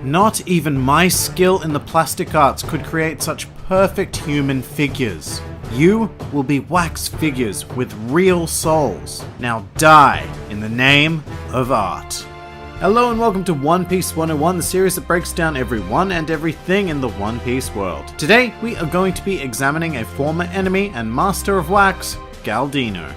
Not even my skill in the plastic arts could create such perfect human figures. You will be wax figures with real souls. Now die in the name of art. Hello and welcome to One Piece 101, the series that breaks down everyone and everything in the One Piece world. Today we are going to be examining a former enemy and master of wax, Galdino.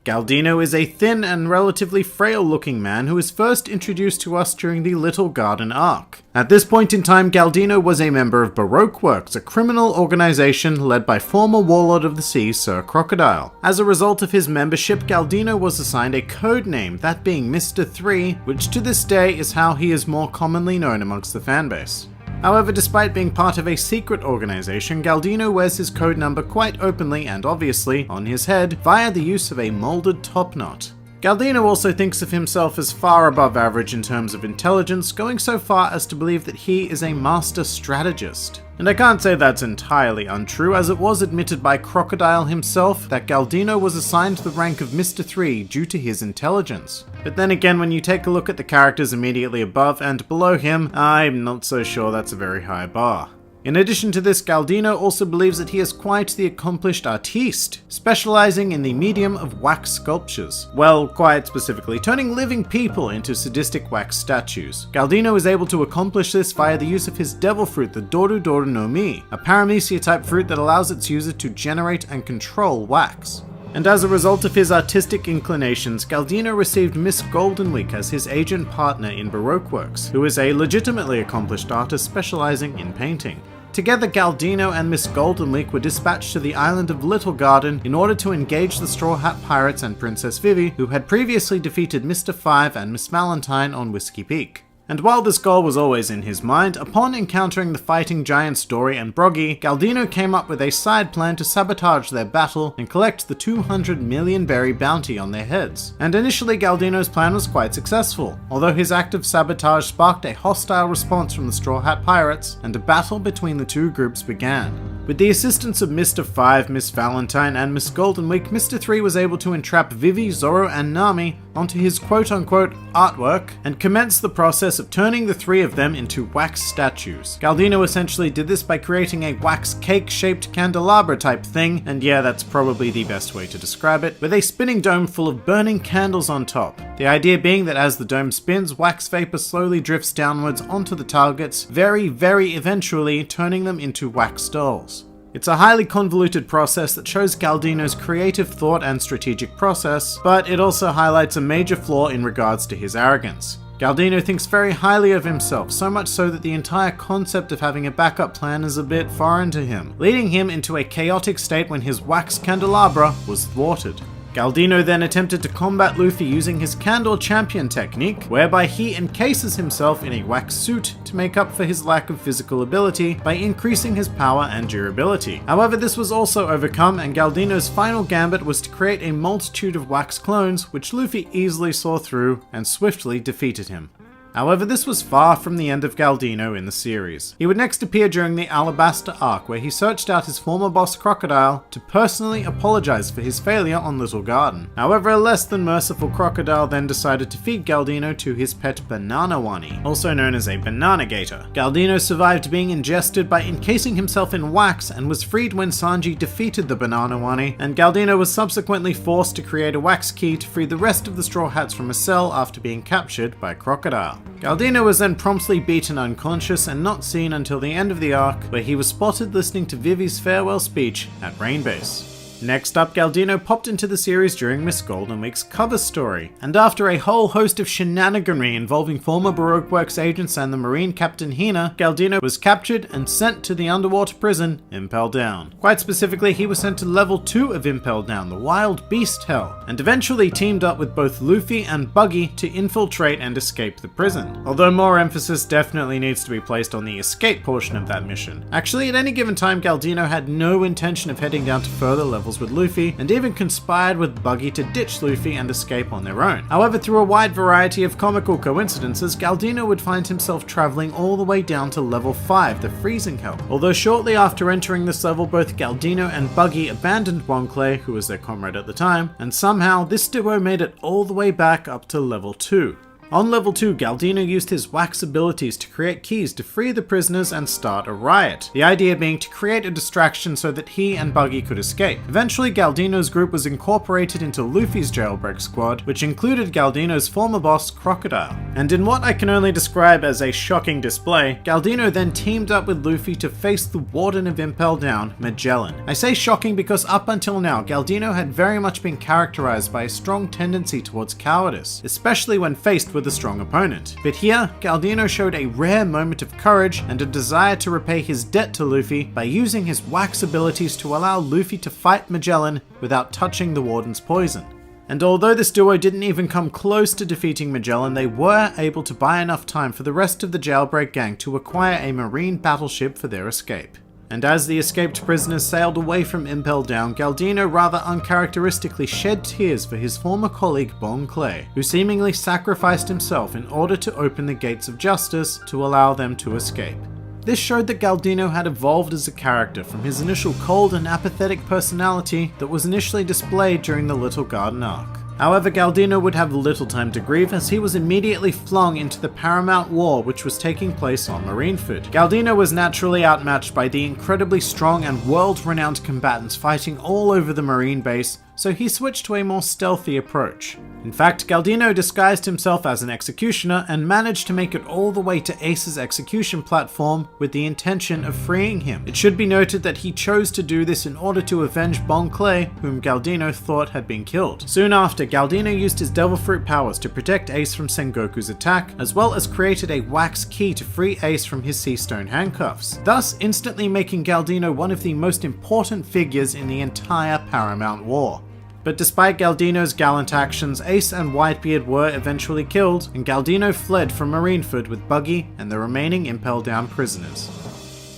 Galdino is a thin and relatively frail looking man who is first introduced to us during the Little Garden arc. At this point in time, Galdino was a member of Baroque Works, a criminal organization led by former Warlord of the Sea Sir Crocodile. As a result of his membership, Galdino was assigned a code name, that being Mr. 3, which to this day is how he is more commonly known amongst the fanbase. However, despite being part of a secret organization, Galdino wears his code number quite openly and obviously on his head via the use of a molded top knot. Galdino also thinks of himself as far above average in terms of intelligence, going so far as to believe that he is a master strategist. And I can't say that's entirely untrue, as it was admitted by Crocodile himself that Galdino was assigned the rank of Mr. 3 due to his intelligence. But then again, when you take a look at the characters immediately above and below him, I'm not so sure that's a very high bar. In addition to this, Galdino also believes that he is quite the accomplished artiste, specializing in the medium of wax sculptures. Well, quite specifically, turning living people into sadistic wax statues. Galdino is able to accomplish this via the use of his devil fruit, the Doru Doru no Mi, a paramecia-type fruit that allows its user to generate and control wax. And as a result of his artistic inclinations, Galdino received Miss Goldenweek as his agent partner in Baroque Works, who is a legitimately accomplished artist specializing in painting. Together, Galdino and Miss Goldenweek were dispatched to the island of Little Garden in order to engage the Straw Hat Pirates and Princess Vivi, who had previously defeated Mr. 5 and Miss Valentine on Whiskey Peak. And while this goal was always in his mind, upon encountering the fighting giants Dory and Broggy, Galdino came up with a side plan to sabotage their battle and collect the 200 million berry bounty on their heads. And initially Galdino's plan was quite successful, although his act of sabotage sparked a hostile response from the Straw Hat Pirates, and a battle between the two groups began. With the assistance of Mr. 5, Miss Valentine, and Miss Goldenweek, Mr. 3 was able to entrap Vivi, Zoro, and Nami onto his quote-unquote artwork and commence the process of turning the three of them into wax statues. Galdino essentially did this by creating a wax cake-shaped candelabra type thing, and yeah, that's probably the best way to describe it, with a spinning dome full of burning candles on top. The idea being that as the dome spins, wax vapor slowly drifts downwards onto the targets, very eventually turning them into wax dolls. It's a highly convoluted process that shows Galdino's creative thought and strategic process, but it also highlights a major flaw in regards to his arrogance. Galdino thinks very highly of himself, so much so that the entire concept of having a backup plan is a bit foreign to him, leading him into a chaotic state when his wax candelabra was thwarted. Galdino then attempted to combat Luffy using his Candle Champion technique, whereby he encases himself in a wax suit to make up for his lack of physical ability by increasing his power and durability. However, this was also overcome, and Galdino's final gambit was to create a multitude of wax clones, which Luffy easily saw through and swiftly defeated him. However, this was far from the end of Galdino in the series. He would next appear during the Alabasta arc, where he searched out his former boss Crocodile to personally apologize for his failure on Little Garden. However, a less than merciful Crocodile then decided to feed Galdino to his pet Banana Wani, also known as a Banana Gator. Galdino survived being ingested by encasing himself in wax and was freed when Sanji defeated the Banana Wani, and Galdino was subsequently forced to create a wax key to free the rest of the Straw Hats from a cell after being captured by Crocodile. Galdino was then promptly beaten unconscious and not seen until the end of the arc, where he was spotted listening to Vivi's farewell speech at Rainbase. Next up, Galdino popped into the series during Miss Goldenweek's cover story, and after a whole host of shenaniganry involving former Baroque Works agents and the Marine Captain Hina, Galdino was captured and sent to the underwater prison, Impel Down. Quite specifically, he was sent to level 2 of Impel Down, the Wild Beast Hell, and eventually teamed up with both Luffy and Buggy to infiltrate and escape the prison. Although more emphasis definitely needs to be placed on the escape portion of that mission. Actually, at any given time, Galdino had no intention of heading down to further levels with Luffy, and even conspired with Buggy to ditch Luffy and escape on their own. However, through a wide variety of comical coincidences, Galdino would find himself traveling all the way down to level 5, the Freezing Hell. Although shortly after entering this level, both Galdino and Buggy abandoned Wonclay, who was their comrade at the time, and somehow this duo made it all the way back up to level 2. On level 2, Galdino used his wax abilities to create keys to free the prisoners and start a riot, the idea being to create a distraction so that he and Buggy could escape. Eventually, Galdino's group was incorporated into Luffy's jailbreak squad, which included Galdino's former boss, Crocodile. And in what I can only describe as a shocking display, Galdino then teamed up with Luffy to face the Warden of Impel Down, Magellan. I say shocking because up until now, Galdino had very much been characterized by a strong tendency towards cowardice, especially when faced with a strong opponent. But here, Galdino showed a rare moment of courage and a desire to repay his debt to Luffy by using his wax abilities to allow Luffy to fight Magellan without touching the Warden's poison. And although this duo didn't even come close to defeating Magellan, they were able to buy enough time for the rest of the jailbreak gang to acquire a marine battleship for their escape. And as the escaped prisoners sailed away from Impel Down, Galdino rather uncharacteristically shed tears for his former colleague Bon Clay, who seemingly sacrificed himself in order to open the gates of justice to allow them to escape. This showed that Galdino had evolved as a character from his initial cold and apathetic personality that was initially displayed during the Little Garden arc. However, Galdino would have little time to grieve as he was immediately flung into the Paramount War which was taking place on Marineford. Galdino was naturally outmatched by the incredibly strong and world-renowned combatants fighting all over the Marine base, so he switched to a more stealthy approach. In fact, Galdino disguised himself as an executioner and managed to make it all the way to Ace's execution platform with the intention of freeing him. It should be noted that he chose to do this in order to avenge Bon Clay, whom Galdino thought had been killed. Soon after, Galdino used his Devil Fruit powers to protect Ace from Sengoku's attack, as well as created a wax key to free Ace from his Sea Stone handcuffs, thus instantly making Galdino one of the most important figures in the entire Paramount War. But despite Galdino's gallant actions, Ace and Whitebeard were eventually killed, and Galdino fled from Marineford with Buggy and the remaining Impel Down prisoners.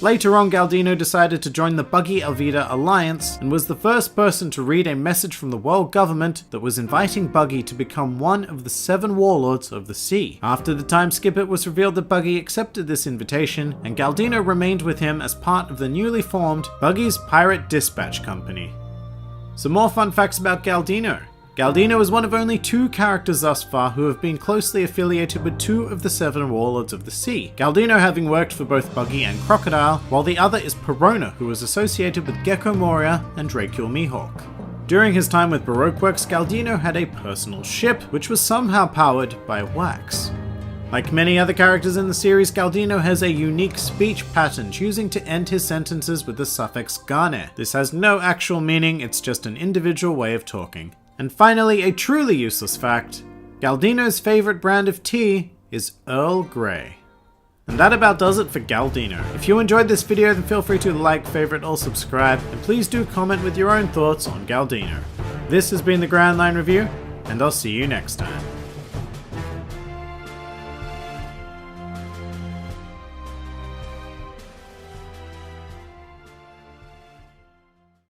Later on, Galdino decided to join the Buggy Alvida Alliance and was the first person to read a message from the world government that was inviting Buggy to become one of the 7 warlords of the sea. After the time skip, it was revealed that Buggy accepted this invitation, and Galdino remained with him as part of the newly formed Buggy's Pirate Dispatch Company. Some more fun facts about Galdino. Galdino is one of only 2 characters thus far who have been closely affiliated with 2 of the 7 warlords of the sea, Galdino having worked for both Buggy and Crocodile, while the other is Perona, who was associated with Gecko Moria and Dracula Mihawk. During his time with Baroque Works, Galdino had a personal ship, which was somehow powered by wax. Like many other characters in the series, Galdino has a unique speech pattern, choosing to end his sentences with the suffix gane. This has no actual meaning, it's just an individual way of talking. And finally, a truly useless fact, Galdino's favorite brand of tea is Earl Grey. And that about does it for Galdino. If you enjoyed this video, then feel free to like, favorite, or subscribe, and please do comment with your own thoughts on Galdino. This has been the Grand Line Review, and I'll see you next time.